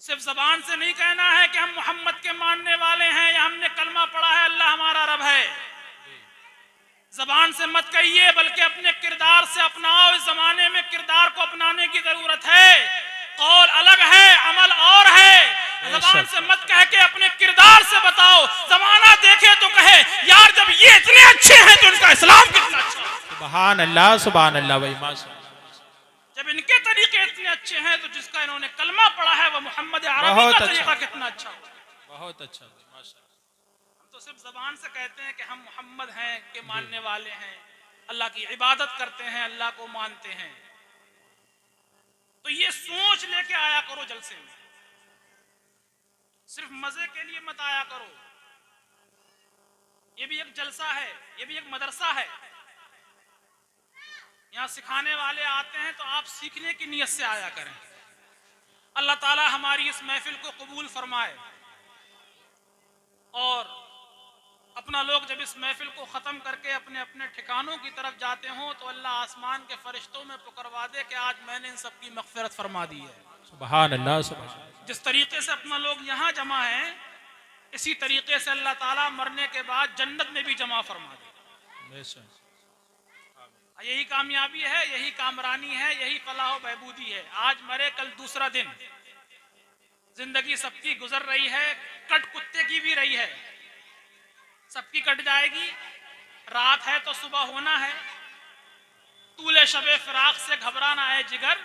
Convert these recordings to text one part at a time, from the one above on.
सिर्फ जबान से नहीं कहना है कि हम मोहम्मद के मानने वाले हैं या हमने कलमा पढ़ा है अल्लाह हमारा रब है। जबान से मत कहिए, बल्कि अपने किरदार से अपनाओ। इस जमाने में किरदार को अपनाने की जरूरत है। कौल अलग है, अमल और है। जबान से मत कह के अपने किरदार से बताओ। जमाना देखे तो कहे यार जब ये इतने अच्छे हैं तो इनका इस्लाम कितना अच्छा है। सुभान अल्लाह, सुभान अल्लाह भाई, माशाअल्लाह। जब इनके तरीके इतने अच्छे हैं तो जिसका इन्होंने कलमा पढ़ा है वह मोहम्मद अरबी बहुत का अच्छा, तरीका कितना अच्छा हो। बहुत अच्छा भाई, माशाअल्लाह। हम तो सिर्फ जबान से कहते हैं कि हम मोहम्मद हैं के मानने वाले हैं, अल्लाह की इबादत करते हैं, अल्लाह को मानते हैं। तो ये सोच लेके आया करो जलसे में, सिर्फ मजे के लिए मत आया करो। ये भी एक जलसा है, ये भी एक मदरसा है। यहाँ सिखाने वाले आते हैं तो आप सीखने की नीयत से आया करें। अल्लाह ताला हमारी इस महफिल को कबूल फरमाए। और अपना लोग जब इस महफिल को ख़त्म करके अपने अपने ठिकानों की तरफ जाते हों तो अल्लाह आसमान के फरिश्तों में पुकरवा दे कि आज मैंने इन सब की मग़फ़िरत फरमा दी है। सुभान अल्लाह, सुभान। जिस तरीके से अपना लोग यहाँ जमा हैं, इसी तरीके से अल्लाह ताला मरने के बाद जन्नत में भी जमा फरमा दे। यही कामयाबी है, यही कामरानी है, यही फलाह व बहबूदी है। आज मरे कल दूसरा दिन। जिंदगी सबकी गुजर रही है, कट कुत्ते की भी रही है, सबकी कट जाएगी। रात है तो सुबह होना है। तूले शबे फिराक से घबराना है जिगर,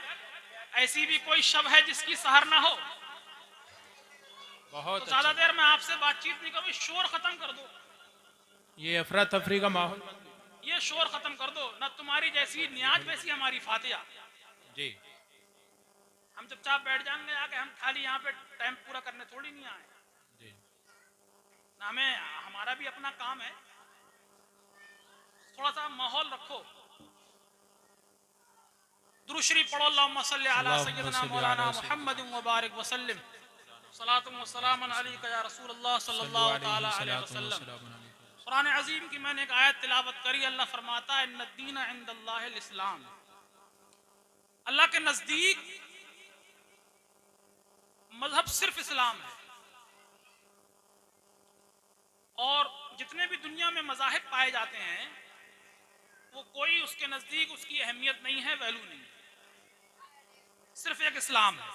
ऐसी भी कोई शब है जिसकी सहर ना हो। बहुत तो ज्यादा देर में आपसे बातचीत नहीं करूँ, शोर खत्म कर दो। ये अफरा तफरी का माहौल, ये शोर खत्म कर दो। न तुम्हारी जैसी नियाज वैसी हमारी फातिया जी। हम चुपचाप बैठ जाएंगे आके, हम खाली यहाँ पे टाइम पूरा करने थोड़ी नहीं आए जी। ना, हमें हमारा भी अपना काम है। थोड़ा सा माहौल रखो। दुरूद शरीफ पढ़ो। अल्लाहुम्मा सल्ली अला सय्यिदना मौलाना मुहम्मद व बारिक व सल्लिम। सलातुम व सलामुन अलैका या रसूलल्लाह सल्लल्लाहु तआला अलैहि वसल्लम। कुरान अजीम की मैंने एक आयत तिलावत करी। अल्लाह फरमाता है इन्नद्दीन इंदल्लाहिल इस्लाम। अल्लाह के नजदीक मजहब सिर्फ इस्लाम है। और जितने भी दुनिया में मजाहिब पाए जाते हैं वो कोई उसके नजदीक उसकी अहमियत नहीं है, वैल्यू नहीं है। सिर्फ एक इस्लाम है।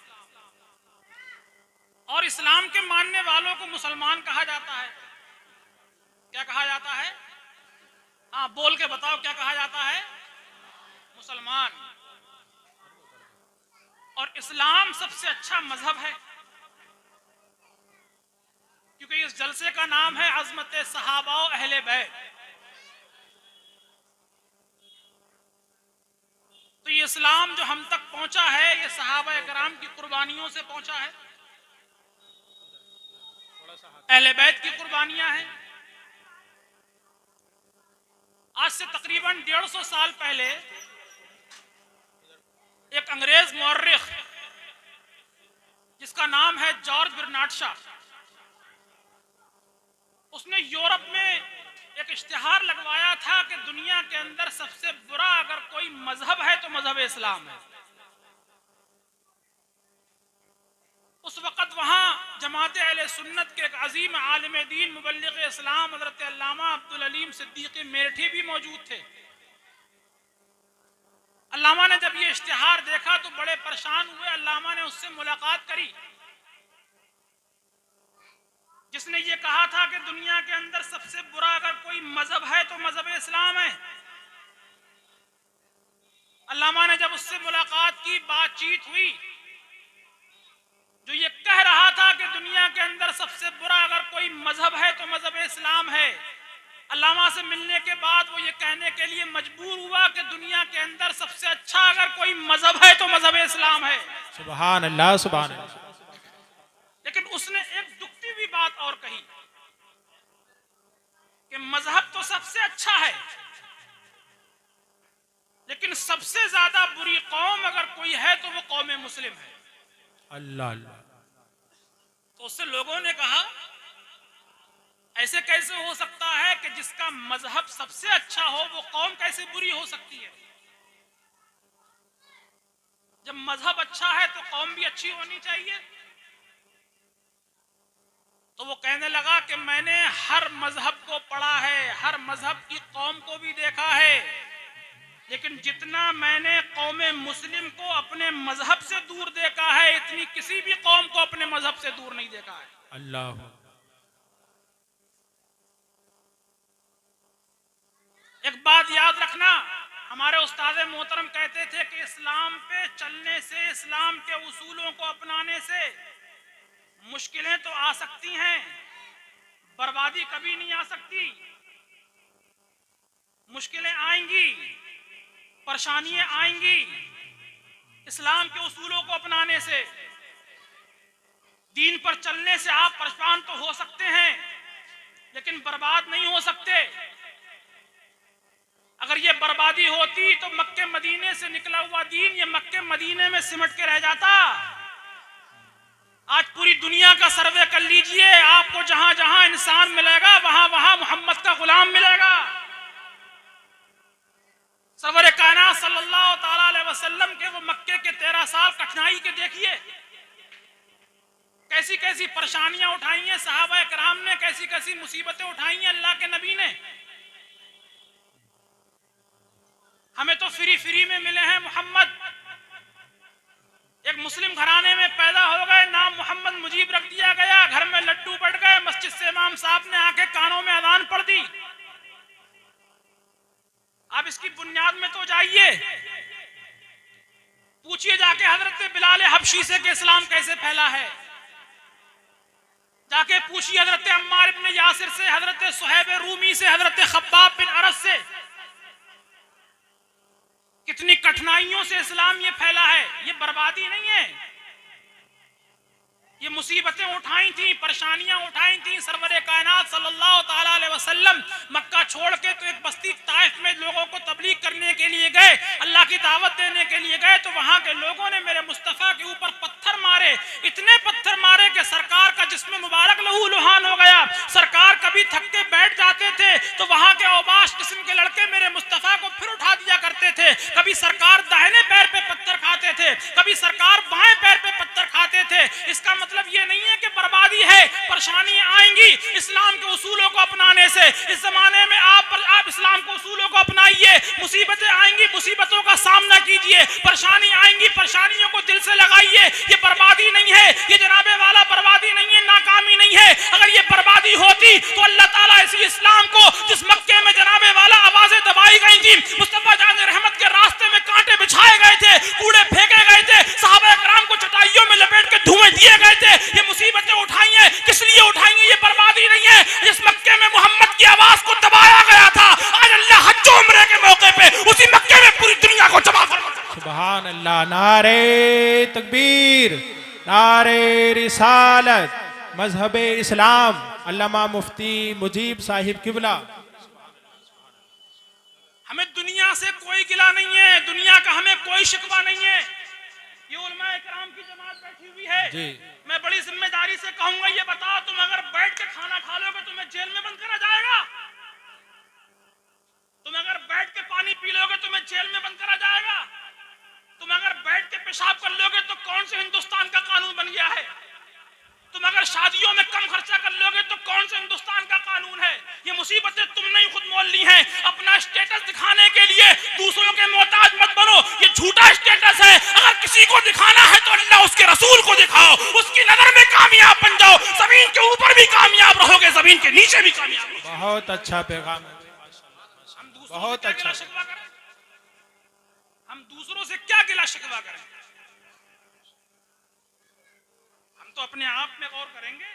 और इस्लाम के मानने वालों को मुसलमान कहा जाता है। क्या कहा जाता है? हाँ, बोल के बताओ क्या कहा जाता है? मुसलमान। और इस्लाम सबसे अच्छा मजहब है, क्योंकि इस जलसे का नाम है अज़मत सहाबा व अहले बैत। तो ये इस्लाम जो हम तक पहुंचा है ये सहाबा कराम की कुर्बानियों से पहुंचा है, अहले बैत की कुर्बानियां हैं। आज से तकरीबन 150 साल पहले एक अंग्रेज मौर्रिख जिसका नाम है जॉर्ज बर्नार्ड शॉ, उसने यूरोप में एक इश्तिहार लगवाया था कि दुनिया के अंदर सबसे बुरा अगर कोई मजहब है तो मजहब इस्लाम है। उस वक़्त वहां जमात अहले सुन्नत के एक अजीम आलिम दीन मुबल्लिग इस्लाम हज़रत अल्लामा अब्दुल अलीम सिद्दीक़ी मेरठी भी मौजूद थे। अल्लामा ने जब ये इश्तिहार देखा तो बड़े परेशान हुए। अल्लामा ने उससे मुलाकात करी जिसने ये कहा था कि दुनिया के अंदर सबसे बुरा अगर कोई मजहब है तो मजहब इस्लाम है। अल्लामा ने जब उससे मुलाकात की, बातचीत हुई, जो ये कह रहा था कि दुनिया के अंदर सबसे बुरा अगर कोई मजहब है तो मजहब इस्लाम है, अल्लामा से मिलने के बाद वो ये कहने के लिए मजबूर हुआ कि दुनिया के अंदर सबसे अच्छा अगर कोई मजहब है तो मजहब इस्लाम है। सुभान अल्लाह, सुभान अल्लाह। लेकिन उसने एक दुखती हुई बात और कही कि मजहब तो सबसे अच्छा है, लेकिन सबसे ज्यादा बुरी कौम अगर कोई है तो वो कौम मुस्लिम है। अल्लाह अल्लाह। तो उससे लोगों ने कहा ऐसे कैसे हो सकता है कि जिसका मजहब सबसे अच्छा हो वो कौम कैसे बुरी हो सकती है? जब मजहब अच्छा है तो कौम भी अच्छी होनी चाहिए। कहने लगा कि मैंने हर मजहब को पढ़ा है, हर मजहब की कौम को भी देखा है, लेकिन जितना मैंने कौम मुस्लिम को अपने मजहब से दूर देखा है, इतनी किसी भी कौम को अपने मजहब से दूर नहीं देखा है। अल्लाह। एक बात याद रखना, हमारे उस्ताद मोहतरम कहते थे कि इस्लाम पे चलने से, इस्लाम के उसूलों को अपनाने से मुश्किलें तो आ सकती हैं, बर्बादी कभी नहीं आ सकती। मुश्किलें आएंगी, परेशानियां आएंगी, इस्लाम के उसूलों को अपनाने से, दीन पर चलने से आप परेशान तो हो सकते हैं, लेकिन बर्बाद नहीं हो सकते। अगर ये बर्बादी होती तो मक्के मदीने से निकला हुआ दीन ये मक्के मदीने में सिमट के रह जाता। आज पूरी दुनिया का सर्वे कर लीजिए, आपको जहां जहां इंसान मिलेगा वहां वहां मोहम्मद का गुलाम मिलेगा। सरवर कायनात सल्लल्लाहु ताला अलैहि वसल्लम के वो मक्के के 13 साल कठिनाई के देखिए, कैसी कैसी परेशानियां उठाई हैं सहाबा किराम ने, कैसी कैसी मुसीबतें उठाई हैं अल्लाह के नबी ने। हमें तो फ्री में मिले हैं मोहम्मद। एक मुस्लिम घराने में पैदा हो गए, नाम मोहम्मद मुजीब रख दिया गया, घर में लड्डू बढ़ गए, मस्जिद से इमाम साहब ने आके कानों में अजान पढ़ दी। आप इसकी बुनियाद में तो जाइए, पूछिए जाके हजरत बिलाल हबशी से कि इस्लाम कैसे फैला है, जाके पूछिए हजरत अम्मार इब्न यासिर से, हजरत सुहैब रूमी से, हजरत खब्बाब बिन अरस से, कितनी कठिनाइयों से इस्लाम ये फैला है। ये बर्बादी नहीं है, ये मुसीबतें उठाई थी, परेशानियां उठाई थी। सरवरे कायनात सल्लल्लाहु ताला अलैहि वसल्लम मक्का छोड़ के तो एक बस्ती ताइफ में लोगों को तबलीग करने के लिए गए, अल्लाह की दावत देने के लिए गए, तो वहां के लोगों ने मेरे मुस्तफा के ऊपर पत्थर मारे, इतने पत्थर मारे कि सरकार का जिस्म मुबारक लहू लुहान हो गया। सरकार कभी थक के बैठ जाते थे तो वहां के औबाश किस्म के लड़के मेरे मुस्तफा को फिर उठा दिया करते थे। कभी सरकार दाहिने पैर पे पत्थर खाते थे, कभी सरकार बाएं पैर पे पत्थर खाते थे। इसका मतलब ये नहीं है कि बर्बादी है, परेशानी आएंगी इस्लाम के उसूलों को अपनाने से। इस जमाने में आप इस्लाम के उसूलों को अपनाइए, मुसीबतें आएंगी, मुसीबतों का सामना कीजिए, परेशानी आएंगी, परेशानियों को दिल से लगाइए। ये बर्बादी नहीं है, ये जनाबे वाला बर्बादी नहीं है, नाकामी नहीं है। अगर ये बर्बादी होती तो अल्लाह ताला इसी इस्लाम को, जिस मक्के में जनाबे वाला आवाजें दबाई गई थी, मुस्तफा जान रहमत के रास्ते में कांटे बिछाए गए थे, कूड़े फेंके गए थे, सहाबा कराम को चटाइयों में लपेट के धुएं दिए गए थे, ये मुसीबतें उठाई हैं, किस लिए उठाई हैं? ये बर्बादी नहीं है। जिस मक्के में मोहम्मद की आवाज को दबाया गया था, आज अल्लाह हज उम्रे के मौके पे उसी मक्के में पूरी दुनिया को जमा फरमा। सुभान अल्लाह। नारे तकबीर, नारे रिसालत, मजहब इस्लाम, अल्लामा मुफ्ती मुजीब साहिब किबला। हमें दुनिया से कोई गिला नहीं है, दुनिया का हमें कोई शिकवा नहीं है। ये उलमाए किराम की जमात बैठी हुई है जी। मैं बड़ी जिम्मेदारी से कहूंगा, ये बताओ तुम अगर बैठ के खाना खा लोगे तुम्हें जेल में बंद करा जाएगा? तुम अगर बैठ के पानी पी लोगे तुम्हें जेल में बंद करा जाएगा? तुम अगर बैठ के पेशाब कर लोगे तो कौन से हिंदुस्तान का कानून बन गया है? तुम अगर शादियों में कम खर्चा कर लोगे तो कौन से हिंदुस्तान का कानून है? ये मुसीबतें तुमने ही खुद मोल ली हैं। अपना स्टेटस दिखाने के लिए दूसरों के मोहताज मत बनो, ये झूठा स्टेटस है। अगर किसी को दिखाना है तो अल्लाह उसके रसूल को दिखाओ, उसकी नजर में कामयाब बन जाओ। जमीन के ऊपर भी कामयाब रहोगे, जमीन के नीचे भी कामयाब रहोगे। बहुत अच्छा पैगाम है, बहुत अच्छा। हम दूसरों से क्या गिला शिकवा करें? हम तो अपने आप में गौर करेंगे,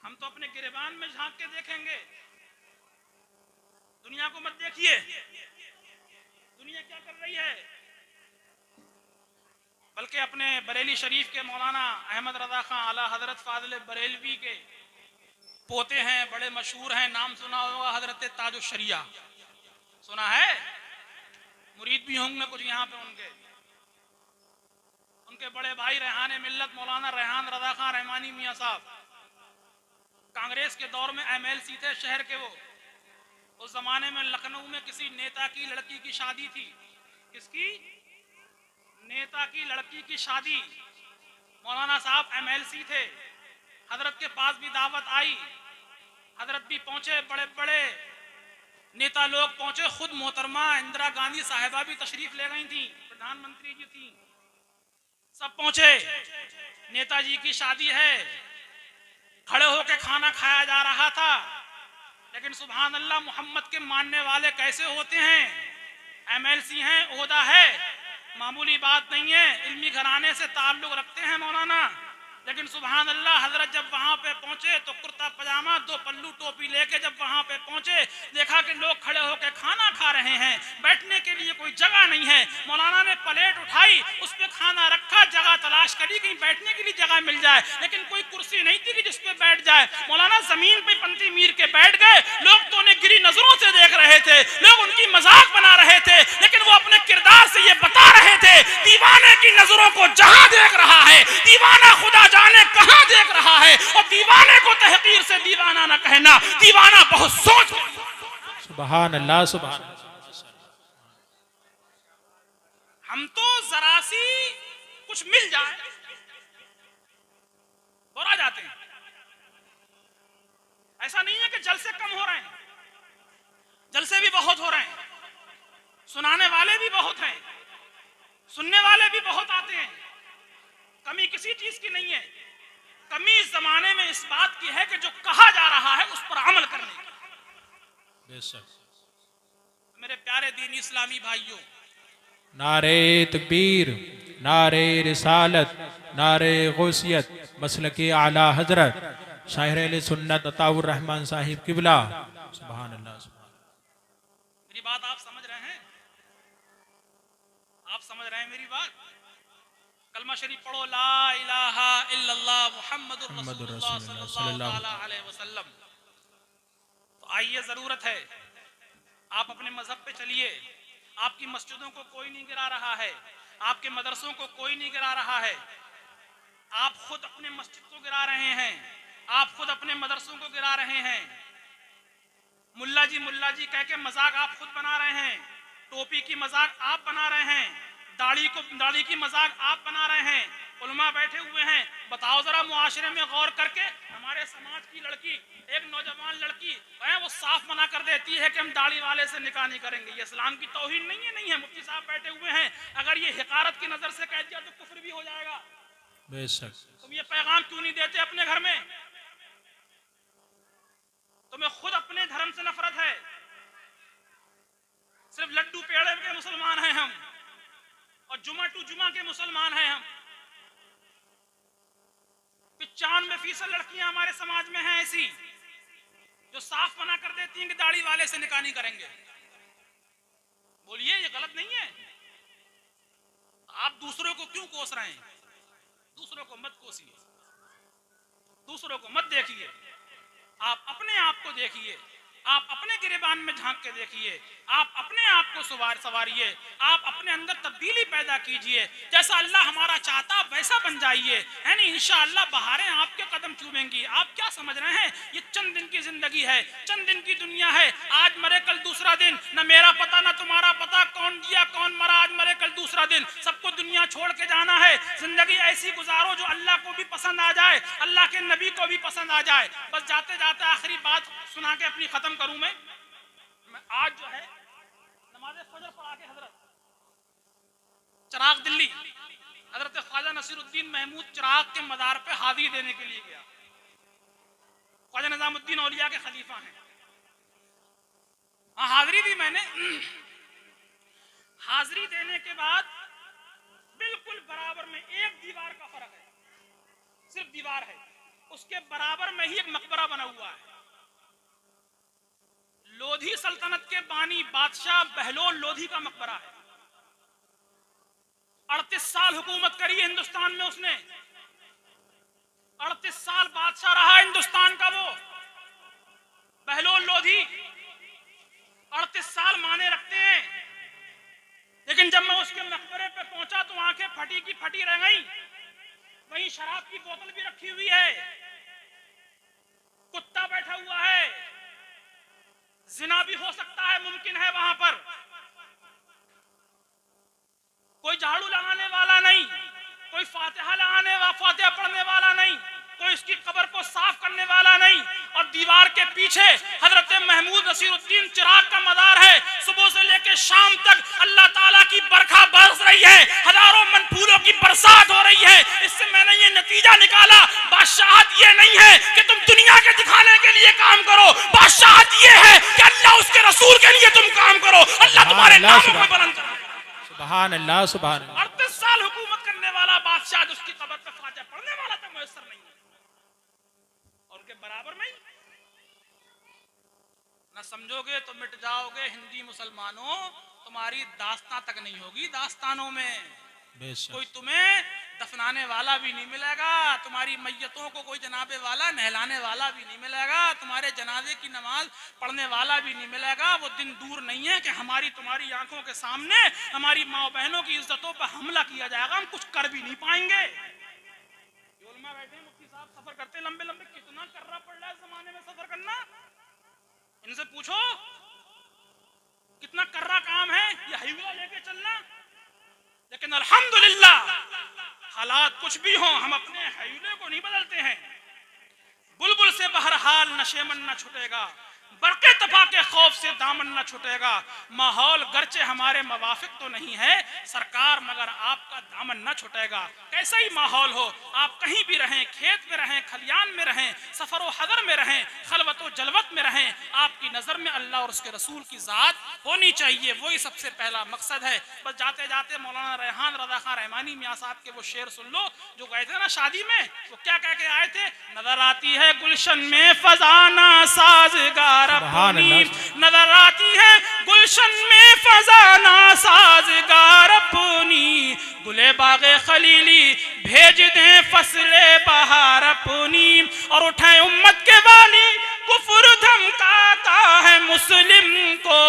हम तो अपने गिरेबान में झांक के देखेंगे। दुनिया को मत देखिए, दुनिया क्या कर रही है, बल्कि अपने बरेली शरीफ के मौलाना अहमद रजा खां आला हजरत फाजिल बरेलवी के पोते हैं, बड़े मशहूर हैं, नाम सुना होगा, हजरत ताजुश शरिया सुना है? मुरीद भी होंगे कुछ यहाँ पे उनके बड़े भाई रेहान मिल्लत मौलाना रेहान रजा खां रहमानी मियाँ साहब कांग्रेस के दौर में MLC थे शहर के। वो उस जमाने में लखनऊ में किसी नेता की लड़की की शादी थी। किसकी? नेता की लड़की की शादी। मौलाना साहब MLC थे। हजरत के पास भी दावत आई, हजरत भी पहुंचे, बड़े बड़े नेता लोग पहुंचे, खुद मोहतरमा इंदिरा गांधी साहिबा भी तशरीफ ले गई थी, प्रधानमंत्री जी थी, सब पहुंचे। नेताजी की शादी है, खड़े होकर खाना खाया जा रहा था, लेकिन सुभान अल्लाह मोहम्मद के मानने वाले कैसे होते हैं, एमएलसी हैं, ओहदा है, मामूली बात नहीं है, इल्मी घराने से ताल्लुक रखते हैं मौलाना, लेकिन सुभान अल्लाह हजरत जब वहां पे पहुंचे तो कुर्ता पजामा, दो पल्लू टोपी लेके जब वहां पे पहुंचे, देखा कि लोग खड़े होकर खाना खा रहे हैं, बैठने के लिए कोई जगह नहीं है। मौलाना ने प्लेट उठाई, उस पे खाना रखा, जगह तलाश करी कहीं बैठने के लिए जगह मिल जाए, लेकिन कोई कुर्सी नहीं थी कि जिस पे बैठ जाए। मौलाना जमीन पे पंती मीर के बैठ गए, लोग तो उन्हें गिरी नजरों से देख रहे थे, लोग उनकी मजाक बना रहे थे, लेकिन वो अपने किरदार से ये बता रहे थे, दीवाने की नजरों को जहां देख रहा है, दीवाना खुदा जाने कहां देख रहा है, और दीवाने को तहकीर से दीवाना न कहना, दीवाना बहुत सोच। सुभान अल्लाह, सुभान अल्लाह। हम तो जरा सी कुछ मिल जाए बोरा जाते हैं। ऐसा नहीं है कि जलसे कम हो रहे हैं, जलसे भी बहुत हो रहे हैं, सुनाने वाले भी बहुत हैं, सुनने वाले भी बहुत आते हैं, कमी किसी चीज की नहीं है। कमी इस जमाने में इस बात की है कि जो कहा जा रहा है उस पर अमल करने की। बेशक। मेरे प्यारे दीन इस्लामी भाइयों, नारे तकबीर, नारे रिसालत, नारे गौसियत, मसलके आला हजरत शाहिर अहले सुन्नत अताउर रहमान साहिब किबला। सुभान अल्लाह, सुभान। मेरी बात आप समझ रहे हैं? आप समझ रहे हैं मेरी बात? कलमा शरीफ पढ़ो, ला इलाहा इल्लल्लाह मुहम्मदुर रसूलुल्लाह सल्लल्लाहु अलैहि वसल्लम। तो आइए, जरूरत है आप अपने मजहब पे चलिए। आपकी मस्जिदों को कोई नहीं गिरा रहा है, आपके मदरसों को कोई नहीं गिरा रहा है, आप खुद अपने मस्जिद को गिरा रहे हैं, आप खुद अपने मदरसों को गिरा रहे हैं। मुल्ला जी कह के मजाक आप खुद बना रहे हैं, टोपी की मजाक आप बना रहे हैं, दाढ़ी की मजाक आप बना रहे हैं। उलमा बैठे हुए हैं, बताओ जरा मुआशरे में गौर करके, हमारे समाज की लड़की, एक नौजवान लड़की है, वो साफ मना कर देती है कि हम दाढ़ी वाले से निकाह नहीं करेंगे, ये इस्लाम की तौहीन नहीं है। नहीं है, मुफ्ती साहब बैठे हुए हैं, अगर ये हिकारत की नजर से कह दिया तो कुफ्र भी हो जाएगा। बेशक। तुम ये पैगाम क्यों नहीं देते अपने घर में? तुम्हें खुद अपने धर्म से नफरत है, सिर्फ लड्डू पेड़े के मुसलमान हैं हम, और जुमा टू जुमा के मुसलमान हैं हम। 95% लड़कियां हमारे समाज में हैं ऐसी जो साफ मना कर देती हैं कि दाढ़ी वाले से निकाह नहीं करेंगे। बोलिए, ये गलत नहीं है? आप दूसरों को क्यों कोस रहे हैं? दूसरों को मत कोसिए, दूसरों को मत देखिए, आप अपने आप को देखिए, आप अपने गिरेबान में झांक के देखिए, आप अपने आप को सवारिए, आप अपने अंदर तब्दीली पैदा कीजिए, जैसा अल्लाह हमारा चाहता वैसा बन जाइए, है नहीं? इंशाअल्लाह बहारें आपके कदम चूमेंगी। आप क्या समझ रहे हैं? ये चंद दिन की जिंदगी है, चंद दिन की दुनिया है, आज मरे कल दूसरा दिन, न मेरा पता न तुम्हारा पता, कौन जिया कौन मरा, आज मरे कल दूसरा दिन, सबको दुनिया छोड़ के जाना है। जिंदगी ऐसी गुजारो जो अल्लाह को भी पसंद आ जाए, अल्लाह के नबी को भी पसंद आ जाए। बस जाते जाते आखिरी बात सुना के अपनी खत्म करूं मैं आज जो है नमाज़े फजर पढ़ा के हजरत चिराग दिल्ली, हजरत ख्वाजा नसीरुद्दीन महमूद चिराग के मदार पे हाजिरी देने के लिए गया। ख्वाजा निजामुद्दीन औलिया के खलीफा हैं, हाँ हाजिरी दी मैंने। हाजिरी देने के बाद बिल्कुल बराबर में एक दीवार का फर्क है, सिर्फ दीवार है, उसके बराबर में ही एक मकबरा बना हुआ है। लोधी सल्तनत के बानी बादशाह बहलोल लोधी का मकबरा है। 38 साल हुकूमत करी है हिंदुस्तान में उसने, 38 साल बादशाह रहा हिंदुस्तान का वो बहलोल लोधी। 38 साल माने रखते हैं, लेकिन जब मैं उसके मकबरे पे पहुंचा तो आंखें फटी की फटी रह गई। वहीं शराब की बोतल भी रखी हुई है, कुत्ता बैठा हुआ है, जिना भी हो सकता है, मुमकिन है वहां पर। कोई झाड़ू लगाने वाला नहीं, कोई फातिहा पढ़ने वाला नहीं, कोई उसकी कब्र को साफ करने वाला नहीं। और दीवार के पीछे हजरत महमूद नसीरुद्दीन चिराग का मदार है। सुबह से लेकर शाम तक अल्लाह ताला की बरखा बरस रही है, हजारों मन फूलों की बरसात हो रही है। इससे मैंने ये नतीजा निकाला, बादशाहत ये नहीं है कि तुम दुनिया के दिखाने के लिए काम करो, बादशाहत ये है कि अल्लाह उसके रसूल के लिए तुम काम करो, अल्लाह तुम्हारे नामों को बुलंद करे। सुभान अल्लाह, सुभान अल्लाह। 38 साल हुकूमत करने वाला बादशाह उसकी कब्र पे फातिहा पढ़ने वाला तो मुयस्सर नहीं है, और उनके बराबर में ना समझोगे तो मिट जाओगे। हिंदी मुसलमानों, तुम्हारी दास्तां तक नहीं होगी दास्तानों में। कोई तुम्हें दफनाने वाला भी नहीं मिलेगा, तुम्हारी मैयतों को कोई जनाबे वाला नहलाने वाला भी नहीं मिलेगा, तुम्हारे जनाजे की नमाज पढ़ने वाला भी नहीं मिलेगा। वो दिन दूर नहीं है कि हमारी तुम्हारी आंखों के सामने हमारी माँ बहनों की इज्जतों पर हमला किया जाएगा, हम कुछ कर भी नहीं पाएंगे। उलमा बैठे मुफ्ती साहब सफर करते लंबे लंबे, कितना कर्रा पड़ रहा है जमाने में सफर करना। इनसे पूछो कितना कर्रा काम है ये हाईवे लेके चलना। लेकिन अल्हम्दुलिल्लाह हालात कुछ भी हो, हम अपने हाईवे को नहीं बदलते हैं। बुलबुल से बहरहाल नशेमन न छुटेगा, बरके तपा के खौफ से दामन न छुटेगा। माहौल गर्चे हमारे मवाफिक तो नहीं है सरकार, मगर आपका दामन न छुटेगा। कैसा ही माहौल हो, आप कहीं भी रहें, खेत में रहें, खलियान में रहें, सफर व हदर में रहें, खलवत व जलवत में रहें, आपकी नजर में अल्लाह और उसके रसूल की जात होनी चाहिए। वही सबसे पहला मकसद है। बस जाते जाते मौलाना रेहान रजा खान रहमानी मियां साहब के वो शेर सुन लो जो गए थे ना शादी में। वो क्या कह के आए थे? नजर आती है गुलशन में फजाना साजगार अपनी, नजर आती है गुलशन में फजाना साजगार अपनी, गुले बागे खलीली भेज दें फसले बहार अपनी, और उठाए उम्मत के वाली कुफर धमकाता है मुस्लिम को,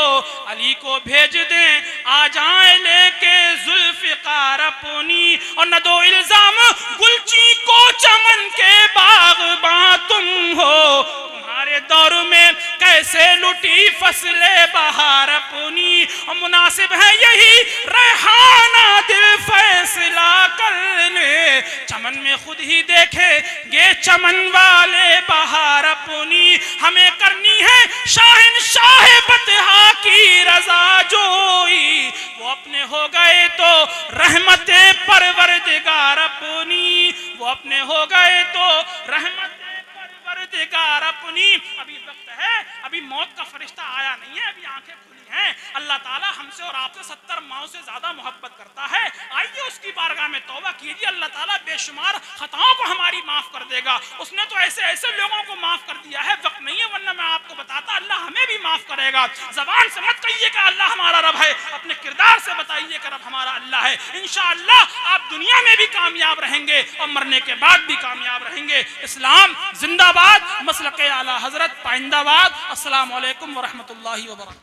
अली को भेज दें आ जाए लेके जुल्फिकार अपनी, और न दो इल्जाम गुलची को चमन के बागबां तुम हो, तुम्हारे दौर में कैसे लुटी फसले बहार अपनी, और मुनासिब है यही रेहाना दिल फैसला कर ले, चमन में खुद ही देखेंगे चमन वाले बहार अपनी, हमें करनी है शाहिनशाह बतहा की रजा जोई, वो अपने हो गए तो रहमते परवरदिगार अपनी, वो अपने हो गए तो रहमते परवरदिगार अपनी। अभी वक्त है, अभी मौत का फरिश्ता आया नहीं है, अभी आंखें खुली हैं। अल्लाह ताला हमसे और आपसे 70 माओं से ज्यादा मोहब्बत करता है। आइए उसकी बारगाह में तौबा कीजिए, अल्लाह ताला बेशुमार खताओं को हमारी माफ कर देगा। उसने तो ऐसे ऐसे लोगों को माफ कर दिया है, वक्त नहीं है वरना मैं आपको बताता, अल्लाह हमें भी माफ करेगा। जबान से मत कहिए कि अल्लाह हमारा रब है, अपने किरदार से बताइए कि रब हमारा अल्लाह है। इंशाअल्लाह आप दुनिया में भी कामयाब रहेंगे और मरने के बाद भी कामयाब रहेंगे। इस्लाम जिंदाबाद, मसलके आला हजरत पाइंदाबाद। अस्सलाम वालेकुम व रहमतुल्लाहि व बरकातहू।